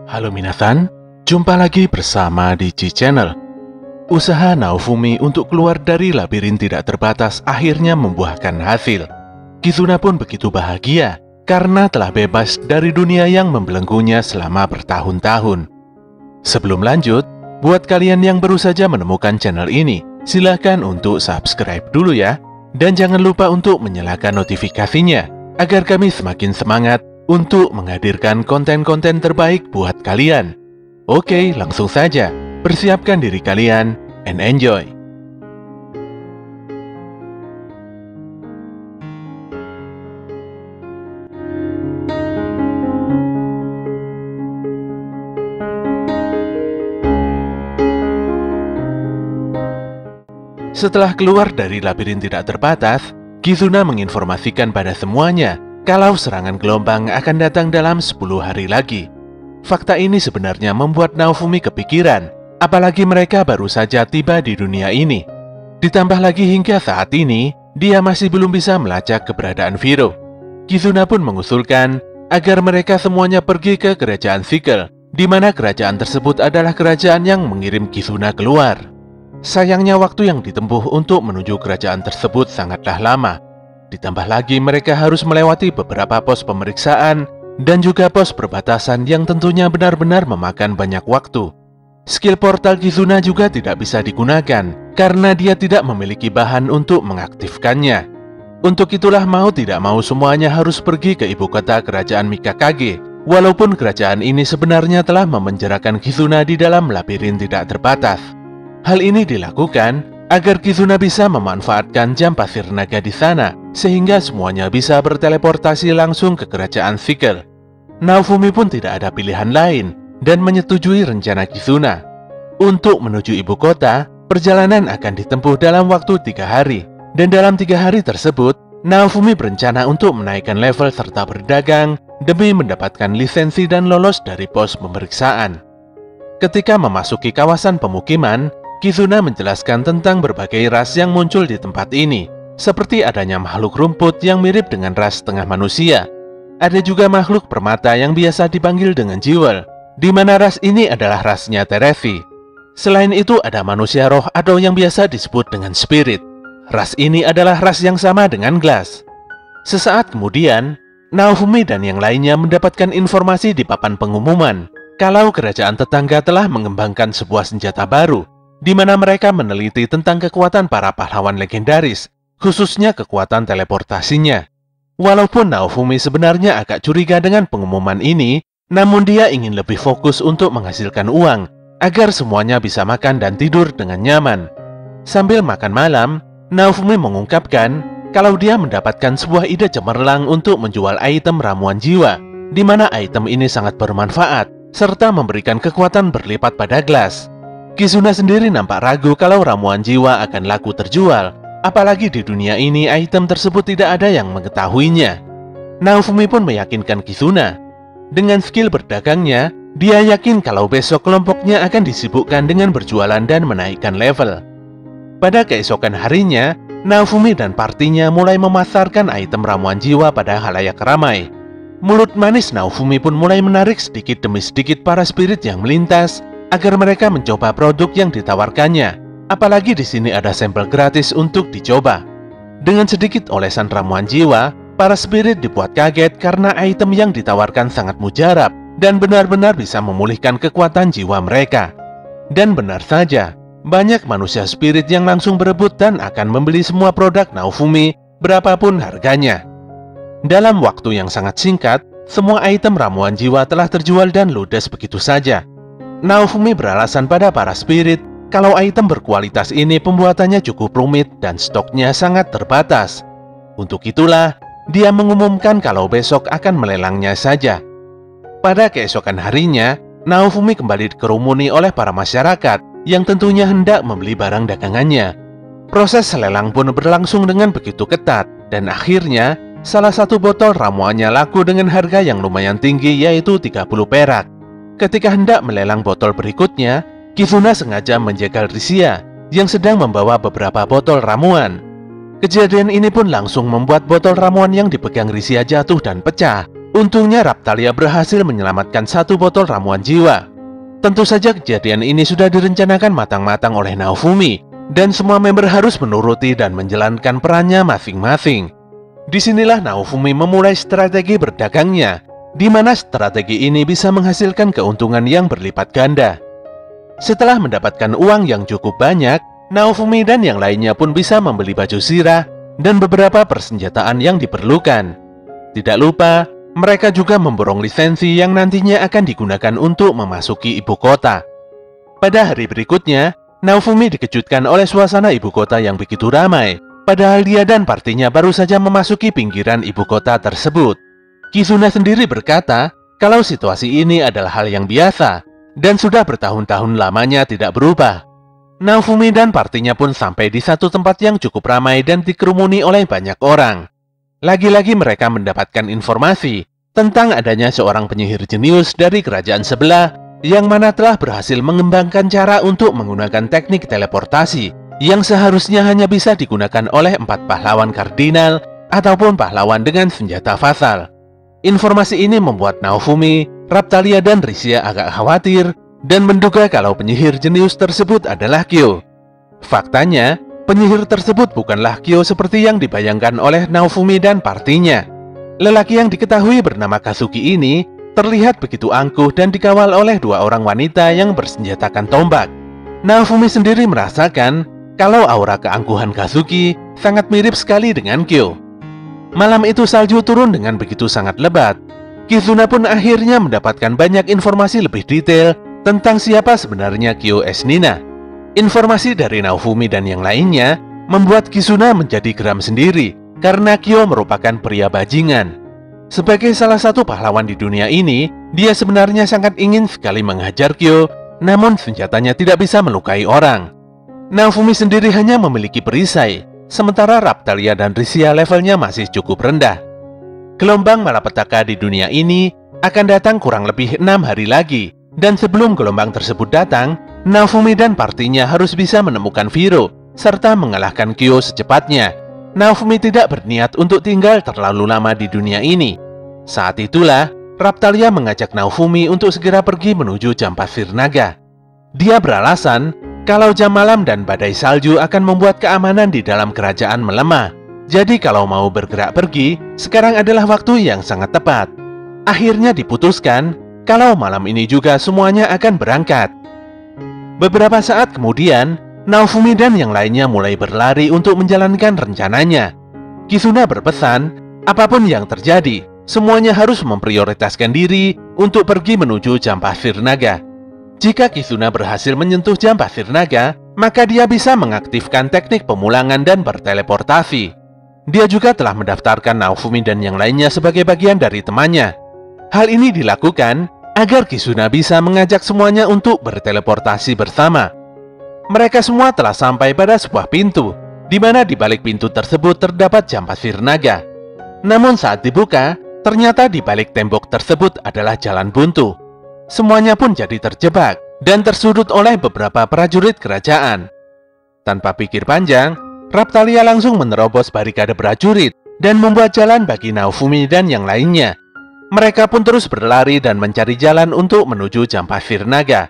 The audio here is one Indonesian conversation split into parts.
Halo minasan, jumpa lagi bersama di Channel. Usaha Naofumi untuk keluar dari labirin tidak terbatas akhirnya membuahkan hasil. Kizuna pun begitu bahagia karena telah bebas dari dunia yang membelenggunya selama bertahun-tahun. Sebelum lanjut, buat kalian yang baru saja menemukan channel ini, silahkan untuk subscribe dulu ya. Dan jangan lupa untuk menyalakan notifikasinya, agar kami semakin semangat untuk menghadirkan konten-konten terbaik buat kalian. Oke, langsung saja. Persiapkan diri kalian and enjoy. Setelah keluar dari labirin tidak terbatas, Kizuna menginformasikan pada semuanya kalau serangan gelombang akan datang dalam 10 hari lagi. Fakta ini sebenarnya membuat Naofumi kepikiran, apalagi mereka baru saja tiba di dunia ini. Ditambah lagi hingga saat ini, dia masih belum bisa melacak keberadaan Viro. Kizuna pun mengusulkan agar mereka semuanya pergi ke kerajaan Sikel, di mana kerajaan tersebut adalah kerajaan yang mengirim Kizuna keluar. Sayangnya waktu yang ditempuh untuk menuju kerajaan tersebut sangatlah lama. Ditambah lagi mereka harus melewati beberapa pos pemeriksaan dan juga pos perbatasan yang tentunya benar-benar memakan banyak waktu. Skill portal Kizuna juga tidak bisa digunakan karena dia tidak memiliki bahan untuk mengaktifkannya. Untuk itulah mau tidak mau semuanya harus pergi ke ibu kota kerajaan Mikakage, walaupun kerajaan ini sebenarnya telah memenjarakan Kizuna di dalam labirin tidak terbatas. Hal ini dilakukan agar Kizuna bisa memanfaatkan jam pasir naga di sana, sehingga semuanya bisa berteleportasi langsung ke kerajaan Sikel. Naofumi pun tidak ada pilihan lain dan menyetujui rencana Kizuna. Untuk menuju ibu kota, perjalanan akan ditempuh dalam waktu 3 hari. Dan dalam 3 hari tersebut, Naofumi berencana untuk menaikkan level serta berdagang demi mendapatkan lisensi dan lolos dari pos pemeriksaan. Ketika memasuki kawasan pemukiman, Kizuna menjelaskan tentang berbagai ras yang muncul di tempat ini, seperti adanya makhluk rumput yang mirip dengan ras setengah manusia. Ada juga makhluk permata yang biasa dipanggil dengan Jewel, di mana ras ini adalah rasnya Terefi. Selain itu ada manusia roh atau yang biasa disebut dengan spirit. Ras ini adalah ras yang sama dengan Glass. Sesaat kemudian, Naofumi dan yang lainnya mendapatkan informasi di papan pengumuman kalau kerajaan tetangga telah mengembangkan sebuah senjata baru, di mana mereka meneliti tentang kekuatan para pahlawan legendaris, khususnya kekuatan teleportasinya. Walaupun Naofumi sebenarnya agak curiga dengan pengumuman ini, namun dia ingin lebih fokus untuk menghasilkan uang, agar semuanya bisa makan dan tidur dengan nyaman. Sambil makan malam, Naofumi mengungkapkan kalau dia mendapatkan sebuah ide cemerlang untuk menjual item ramuan jiwa, di mana item ini sangat bermanfaat, serta memberikan kekuatan berlipat pada Glass. Kizuna sendiri nampak ragu kalau ramuan jiwa akan laku terjual, apalagi di dunia ini item tersebut tidak ada yang mengetahuinya. Naofumi pun meyakinkan Kizuna. Dengan skill berdagangnya, dia yakin kalau besok kelompoknya akan disibukkan dengan berjualan dan menaikkan level. Pada keesokan harinya, Naofumi dan partinya mulai memasarkan item ramuan jiwa pada halayak ramai. Mulut manis Naofumi pun mulai menarik sedikit demi sedikit para spirit yang melintas agar mereka mencoba produk yang ditawarkannya. Apalagi di sini ada sampel gratis untuk dicoba. Dengan sedikit olesan ramuan jiwa, para spirit dibuat kaget karena item yang ditawarkan sangat mujarab dan benar-benar bisa memulihkan kekuatan jiwa mereka. Dan benar saja, banyak manusia spirit yang langsung berebut dan akan membeli semua produk Naofumi berapapun harganya. Dalam waktu yang sangat singkat, semua item ramuan jiwa telah terjual dan ludes begitu saja. Naofumi beralasan pada para spirit kalau item berkualitas ini pembuatannya cukup rumit dan stoknya sangat terbatas. Untuk itulah, dia mengumumkan kalau besok akan melelangnya saja. Pada keesokan harinya, Naofumi kembali dikerumuni oleh para masyarakat yang tentunya hendak membeli barang dagangannya. Proses lelang pun berlangsung dengan begitu ketat, dan akhirnya salah satu botol ramuannya laku dengan harga yang lumayan tinggi, yaitu 30 perak. Ketika hendak melelang botol berikutnya, Kizuna sengaja menjegal Risia yang sedang membawa beberapa botol ramuan. Kejadian ini pun langsung membuat botol ramuan yang dipegang Risia jatuh dan pecah, Untungnya Raptalia berhasil menyelamatkan satu botol ramuan jiwa. Tentu saja kejadian ini sudah direncanakan matang-matang oleh Naofumi, dan semua member harus menuruti dan menjalankan perannya masing-masing. Disinilah Naofumi memulai strategi berdagangnya, di mana strategi ini bisa menghasilkan keuntungan yang berlipat ganda. Setelah mendapatkan uang yang cukup banyak, Naofumi dan yang lainnya pun bisa membeli baju sirah dan beberapa persenjataan yang diperlukan. Tidak lupa, mereka juga memborong lisensi yang nantinya akan digunakan untuk memasuki ibu kota. Pada hari berikutnya, Naofumi dikejutkan oleh suasana ibu kota yang begitu ramai, padahal dia dan partinya baru saja memasuki pinggiran ibu kota tersebut. Kizuna sendiri berkata kalau situasi ini adalah hal yang biasa dan sudah bertahun-tahun lamanya tidak berubah. Naofumi dan partinya pun sampai di satu tempat yang cukup ramai dan dikerumuni oleh banyak orang. Lagi-lagi mereka mendapatkan informasi tentang adanya seorang penyihir jenius dari kerajaan sebelah yang mana telah berhasil mengembangkan cara untuk menggunakan teknik teleportasi yang seharusnya hanya bisa digunakan oleh 4 pahlawan kardinal ataupun pahlawan dengan senjata fatal. Informasi ini membuat Naofumi, Raptalia, dan Risia agak khawatir dan menduga kalau penyihir jenius tersebut adalah Kyo. Faktanya, penyihir tersebut bukanlah Kyo seperti yang dibayangkan oleh Naofumi dan partinya. Lelaki yang diketahui bernama Kazuki ini terlihat begitu angkuh dan dikawal oleh 2 orang wanita yang bersenjatakan tombak. Naofumi sendiri merasakan kalau aura keangkuhan Kazuki sangat mirip sekali dengan Kyo. Malam itu salju turun dengan begitu sangat lebat. Kizuna pun akhirnya mendapatkan banyak informasi lebih detail tentang siapa sebenarnya Kyo Esnina. Informasi dari Naofumi dan yang lainnya membuat Kizuna menjadi geram sendiri karena Kyo merupakan pria bajingan. Sebagai salah satu pahlawan di dunia ini, dia sebenarnya sangat ingin sekali menghajar Kyo, namun senjatanya tidak bisa melukai orang. Naofumi sendiri hanya memiliki perisai, sementara Raptalia dan Risia levelnya masih cukup rendah. Gelombang malapetaka di dunia ini akan datang kurang lebih 6 hari lagi, dan sebelum gelombang tersebut datang, Naofumi dan partinya harus bisa menemukan Viro, serta mengalahkan Kyo secepatnya. Naofumi tidak berniat untuk tinggal terlalu lama di dunia ini. Saat itulah, Raptalia mengajak Naofumi untuk segera pergi menuju jam pasir naga. Dia beralasan kalau jam malam dan badai salju akan membuat keamanan di dalam kerajaan melemah. Jadi kalau mau bergerak pergi, sekarang adalah waktu yang sangat tepat. Akhirnya diputuskan kalau malam ini juga semuanya akan berangkat. Beberapa saat kemudian, Naofumi dan yang lainnya mulai berlari untuk menjalankan rencananya. Kizuna berpesan, apapun yang terjadi, semuanya harus memprioritaskan diri untuk pergi menuju jam pasir naga. Jika Kizuna berhasil menyentuh jam pasir naga, maka dia bisa mengaktifkan teknik pemulangan dan berteleportasi. Dia juga telah mendaftarkan Naofumi dan yang lainnya sebagai bagian dari temannya. Hal ini dilakukan agar Kizuna bisa mengajak semuanya untuk berteleportasi bersama. Mereka semua telah sampai pada sebuah pintu, di mana di balik pintu tersebut terdapat jam pasir naga. Namun saat dibuka, ternyata di balik tembok tersebut adalah jalan buntu. Semuanya pun jadi terjebak dan tersudut oleh beberapa prajurit kerajaan. Tanpa pikir panjang, Raptalia langsung menerobos barikade prajurit dan membuat jalan bagi Naofumi dan yang lainnya. Mereka pun terus berlari dan mencari jalan untuk menuju jam pasir naga.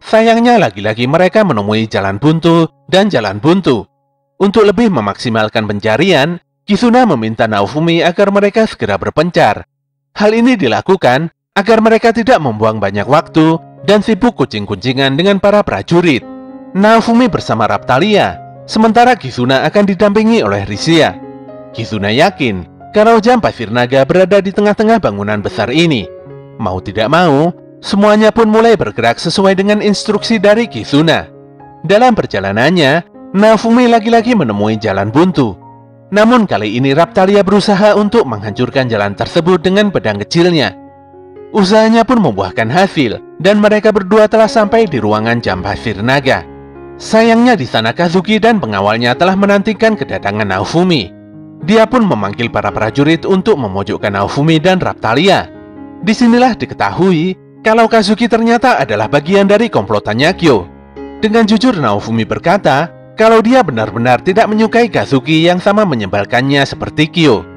Sayangnya lagi-lagi mereka menemui jalan buntu dan jalan buntu. Untuk lebih memaksimalkan pencarian, Kizuna meminta Naofumi agar mereka segera berpencar. Hal ini dilakukan agar mereka tidak membuang banyak waktu dan sibuk kucing-kucingan dengan para prajurit. Naofumi bersama Raptalia, sementara Kizuna akan didampingi oleh Risia. Kizuna yakin kalau jam pasir naga berada di tengah-tengah bangunan besar ini. Mau tidak mau, semuanya pun mulai bergerak sesuai dengan instruksi dari Kizuna. Dalam perjalanannya, Naofumi lagi-lagi menemui jalan buntu. Namun kali ini Raptalia berusaha untuk menghancurkan jalan tersebut dengan pedang kecilnya. Usahanya pun membuahkan hasil, dan mereka berdua telah sampai di ruangan jam pasir naga. Sayangnya di sana Kazuki dan pengawalnya telah menantikan kedatangan Naofumi. Dia pun memanggil para prajurit untuk memojokkan Naofumi dan Raptalia. Disinilah diketahui kalau Kazuki ternyata adalah bagian dari komplotannya Kyo. Dengan jujur Naofumi berkata kalau dia benar-benar tidak menyukai Kazuki yang sama menyebalkannya seperti Kyo.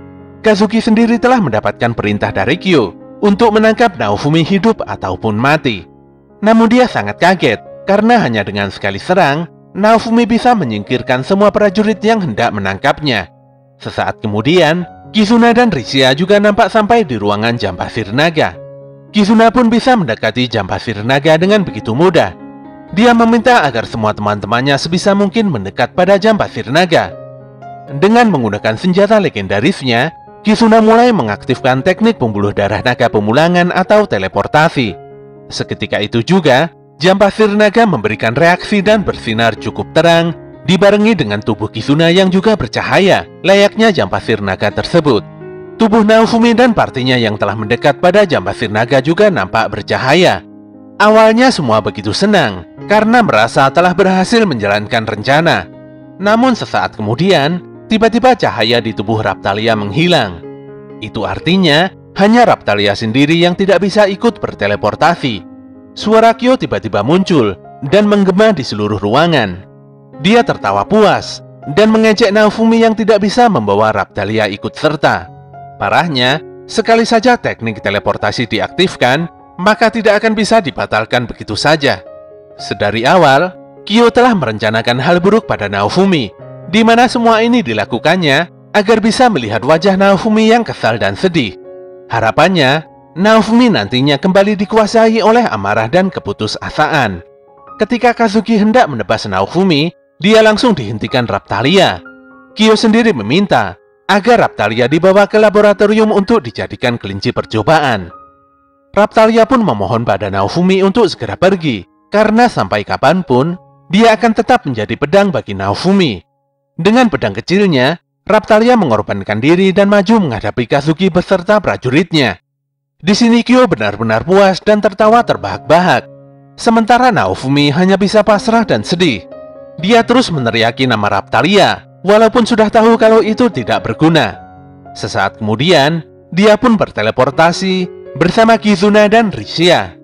Kazuki sendiri telah mendapatkan perintah dari Kyo untuk menangkap Naofumi hidup ataupun mati. Namun dia sangat kaget karena hanya dengan sekali serang, Naofumi bisa menyingkirkan semua prajurit yang hendak menangkapnya. Sesaat kemudian, Kizuna dan Rishia juga nampak sampai di ruangan Jam Pasir Naga. Kizuna pun bisa mendekati Jam Pasir Naga dengan begitu mudah. Dia meminta agar semua teman-temannya sebisa mungkin mendekat pada Jam Pasir Naga. Dengan menggunakan senjata legendarisnya, Kizuna mulai mengaktifkan teknik pembuluh darah naga pemulangan atau teleportasi. Seketika itu juga, Jam Pasir Naga memberikan reaksi dan bersinar cukup terang, dibarengi dengan tubuh Kizuna yang juga bercahaya, layaknya Jam Pasir Naga tersebut. Tubuh Naofumi dan partinya yang telah mendekat pada Jam Pasir Naga juga nampak bercahaya. Awalnya semua begitu senang, karena merasa telah berhasil menjalankan rencana. Namun sesaat kemudian, tiba-tiba cahaya di tubuh Raptalia menghilang. Itu artinya, hanya Raptalia sendiri yang tidak bisa ikut berteleportasi. Suara Kyo tiba-tiba muncul dan menggema di seluruh ruangan. Dia tertawa puas dan mengejek Naofumi yang tidak bisa membawa Raptalia ikut serta. Parahnya, sekali saja teknik teleportasi diaktifkan, maka tidak akan bisa dibatalkan begitu saja. Sedari awal, Kyo telah merencanakan hal buruk pada Naofumi, di mana semua ini dilakukannya agar bisa melihat wajah Naofumi yang kesal dan sedih. Harapannya, Naofumi nantinya kembali dikuasai oleh amarah dan keputusasaan. Ketika Kazuki hendak menebas Naofumi, dia langsung dihentikan Raptalia. Kyo sendiri meminta agar Raptalia dibawa ke laboratorium untuk dijadikan kelinci percobaan. Raptalia pun memohon pada Naofumi untuk segera pergi, karena sampai kapanpun, dia akan tetap menjadi pedang bagi Naofumi. Dengan pedang kecilnya, Raptalia mengorbankan diri dan maju menghadapi Kazuki beserta prajuritnya. Di sini Kyo benar-benar puas dan tertawa terbahak-bahak. Sementara Naofumi hanya bisa pasrah dan sedih. Dia terus meneriaki nama Raptalia, walaupun sudah tahu kalau itu tidak berguna. Sesaat kemudian, dia pun berteleportasi bersama Kizuna dan Rishia.